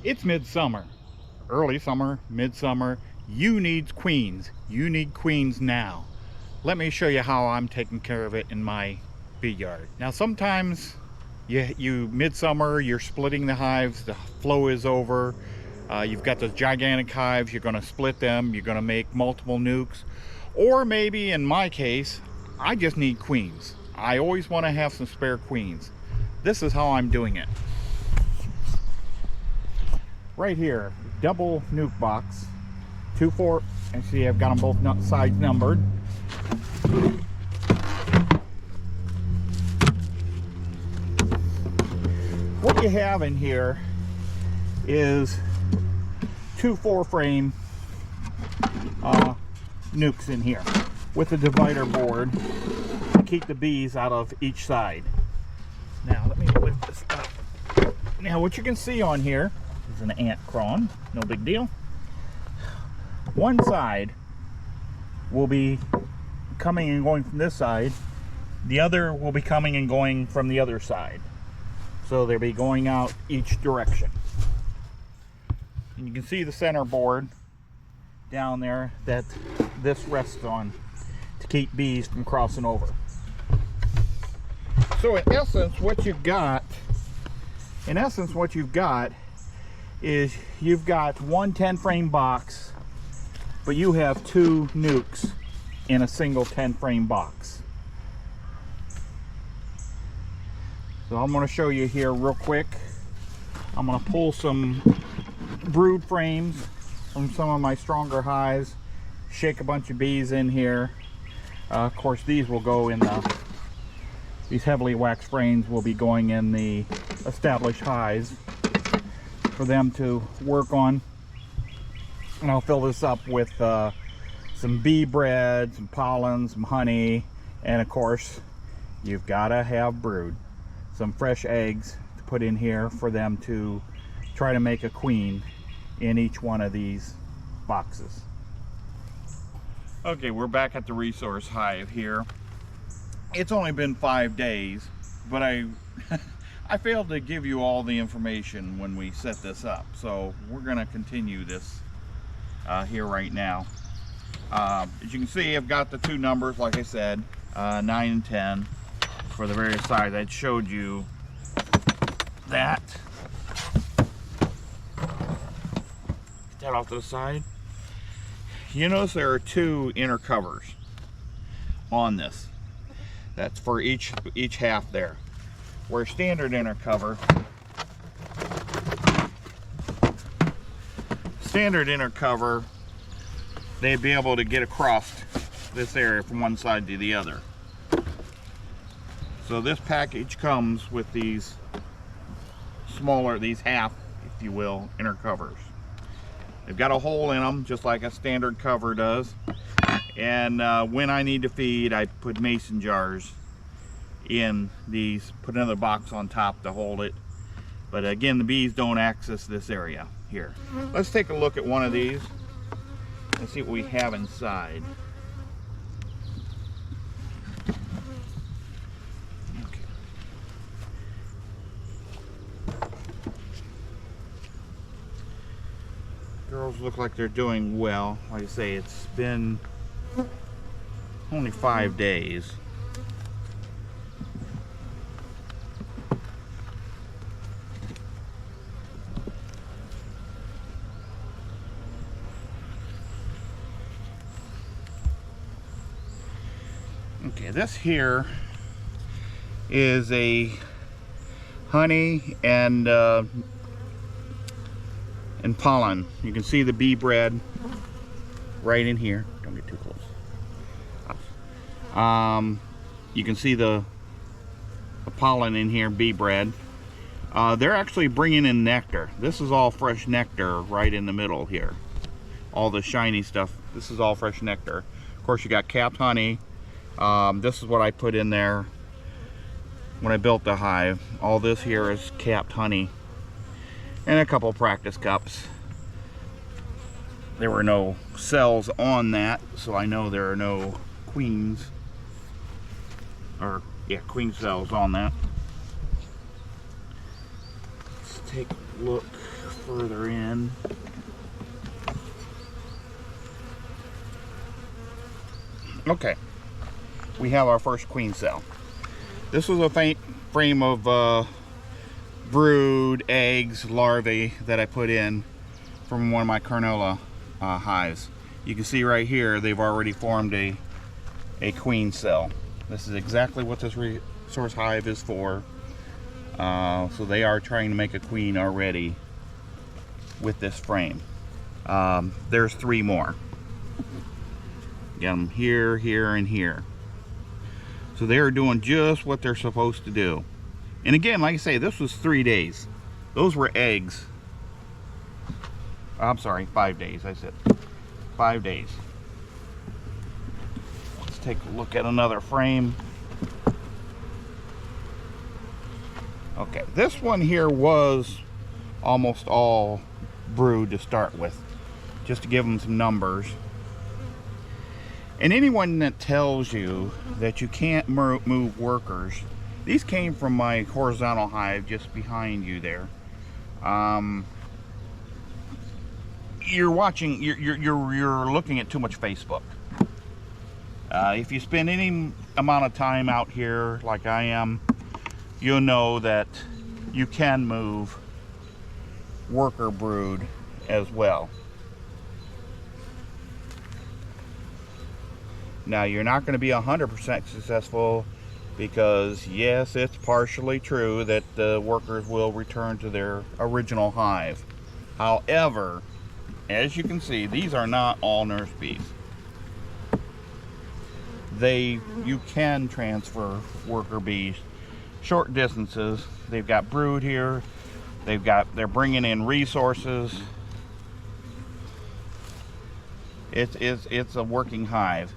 It's midsummer, early summer, midsummer. You need queens. You need queens now. Let me show you how I'm taking care of it in my bee yard. Now sometimes you midsummer, you're splitting the hives, the flow is over. You've got those gigantic hives, you're going to split them, you're going to make multiple nukes. Or maybe in my case, I just need queens. I always want to have some spare queens. This is how I'm doing it. Right here, double nuke box, 2, 4, and see I've got them both sides numbered. What you have in here is 2 4-frame nukes in here with a divider board to keep the bees out of each side. Now let me lift this up. Now what you can see on here is an ant crawling, no big deal. One side will be coming and going from this side, the other will be coming and going from the other side. So they'll be going out each direction. And you can see the center board down there that this rests on to keep bees from crossing over. So in essence what you've got is you've got one 10-frame box, but you have 2 nukes in a single 10-frame box. So I'm going to show you here real quick. I'm going to pull some brood frames from some of my stronger hives, shake a bunch of bees in here. Of course these will go in these heavily waxed frames will be going in the established hives for them to work on. And I'll fill this up with some bee bread, some pollen, some honey, and of course you've got to have brood. Some fresh eggs to put in here for them to try to make a queen in each one of these boxes. Okay, we're back at the resource hive here. It's only been 5 days, but I failed to give you all the information when we set this up, so we're going to continue this here right now. As you can see, I've got the 2 numbers, like I said, 9 and 10 for the various sides. I showed you that. Get that off to the side. You notice there are 2 inner covers on this. That's for each half there. Where standard inner cover, they'd be able to get across this area from one side to the other. So this package comes with these smaller, these half, if you will, inner covers. They've got a hole in them just like a standard cover does. And when I need to feed, I put mason jars in these, put another box on top to hold it. But again, the bees don't access this area here. Let's take a look at one of these and see what we have inside. Okay. Girls look like they're doing well. Like I say, it's been only 5 days. Okay, this here is a honey and pollen. You can see the bee bread right in here. Don't get too close. You can see the pollen in here, bee bread. They're actually bringing in nectar. This is all fresh nectar right in the middle here. All the shiny stuff, this is all fresh nectar. Of course, you got capped honey. This is what I put in there when I built the hive. All this here is capped honey and a couple practice cups. There were no cells on that, so I know there are no queens, or yeah, queen cells on that. Let's take a look further in. Okay, we have our first queen cell. This was a faint frame of brood, eggs, larvae that I put in from one of my canola hives. You can see right here they've already formed a queen cell. This is exactly what this resource hive is for. So they are trying to make a queen already with this frame. There's 3 more. Got them here, here, and here. So they are doing just what they're supposed to do. And again, like I say, this was 3 days. Those were eggs. I'm sorry, 5 days. I said 5 days. Let's take a look at another frame. Okay, this one here was almost all brood to start with, just to give them some numbers. And anyone that tells you that you can't move workers, these came from my horizontal hive just behind you there. You're looking at too much Facebook. If you spend any amount of time out here like I am, you'll know that you can move worker brood as well. Now, you're not going to be 100% successful, because yes, it's partially true that the workers will return to their original hive. However, as you can see, these are not all nurse bees. You can transfer worker bees short distances. They've got brood here. They're bringing in resources. It's a working hive.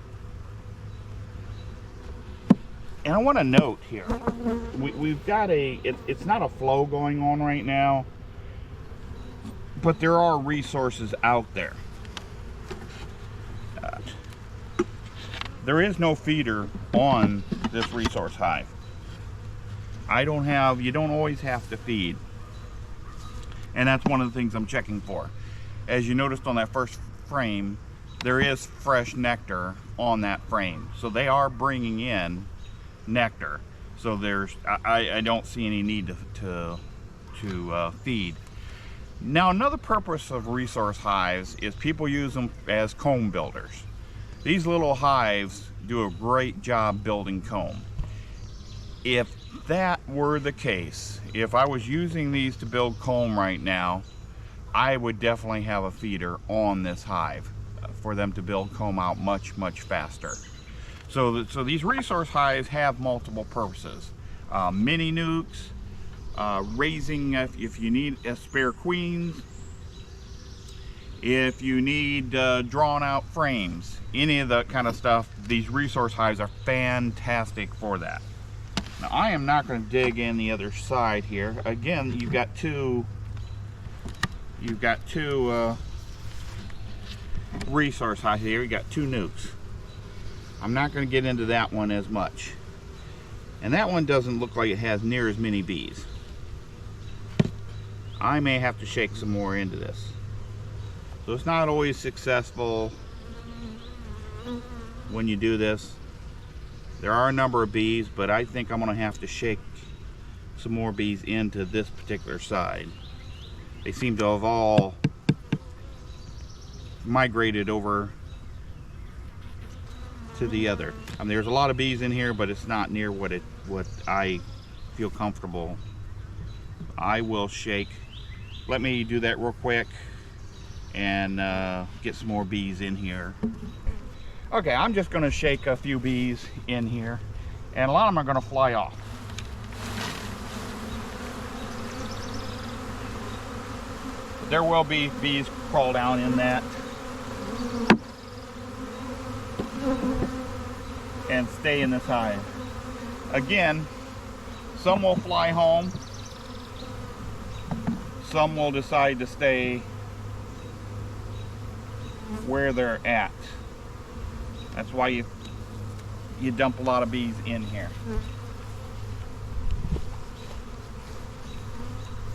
And I want to note here, we've got it's not a flow going on right now, but there are resources out there. There is no feeder on this resource hive. You don't always have to feed. And that's one of the things I'm checking for. As you noticed on that first frame, there is fresh nectar on that frame. So they are bringing in nectar. So I don't see any need to feed. Now, another purpose of resource hives is people use them as comb builders. These little hives do a great job building comb. If that were the case, if I was using these to build comb right now, I would definitely have a feeder on this hive for them to build comb out much faster. So these resource hives have multiple purposes. Mini nukes, raising if you need spare queens, if you need drawn out frames, any of that kind of stuff, these resource hives are fantastic for that. Now, I am not going to dig in the other side here. Again, you've got two resource hives here. You got 2 nukes. I'm not going to get into that one as much. And that one doesn't look like it has near as many bees. I may have to shake some more into this. So it's not always successful when you do this. There are a number of bees, but I think I'm going to have to shake some more bees into this particular side. They seem to have all migrated over to the other. I mean, there's a lot of bees in here, but it's not near what I feel comfortable. I will shake. Let me do that real quick and get some more bees in here. Okay, I'm just going to shake a few bees in here, and a lot of them are going to fly off. There will be bees crawl down in that and stay in this hive. Again, some will fly home, some will decide to stay where they're at. That's why you dump a lot of bees in here.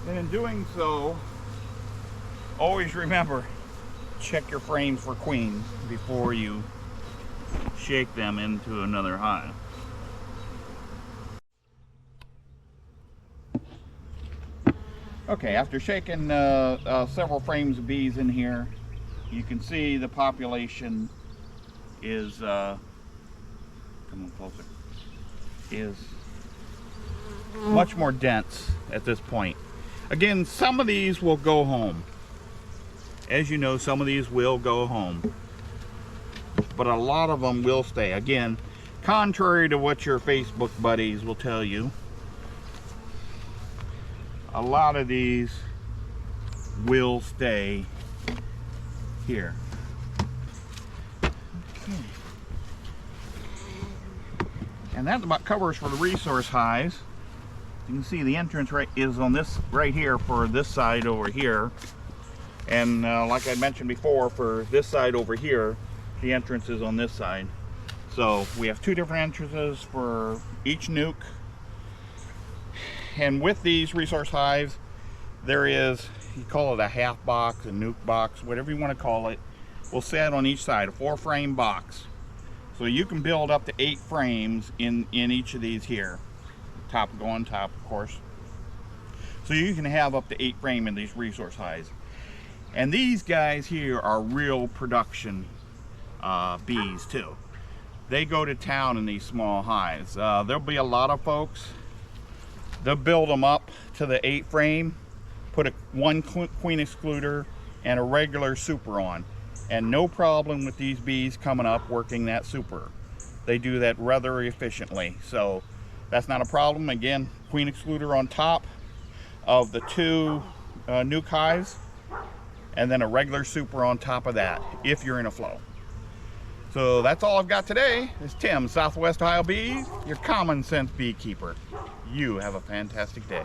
And in doing so, always remember, check your frames for queens before you shake them into another hive. Okay, after shaking several frames of bees in here, you can see the population is, come on closer, is much more dense at this point. Again, some of these will go home. As you know, some of these will go home, but a lot of them will stay. Again, contrary to what your Facebook buddies will tell you, a lot of these will stay here. Okay. And that about covers for the resource hives. You can see the entrance is on this right here for this side over here. And like I mentioned before, for this side over here, the entrance is on this side. So we have two different entrances for each nuke. And with these resource hives, there is, you call it a half box, a nuke box, whatever you want to call it, will sit on each side, a 4-frame box. So you can build up to 8 frames in each of these here. Top go on top, of course. So you can have up to 8 frame in these resource hives. And these guys here are real production bees too. They go to town in these small hives. There'll be a lot of folks, they'll build them up to the 8 frame, put one queen excluder and a regular super on, and no problem with these bees coming up working that super. They do that rather efficiently, so that's not a problem. Again, queen excluder on top of the 2 nuke hives, and then a regular super on top of that if you're in a flow. So that's all I've got today. It's Tim, Southwest Ohio Bees, your common sense beekeeper. You have a fantastic day.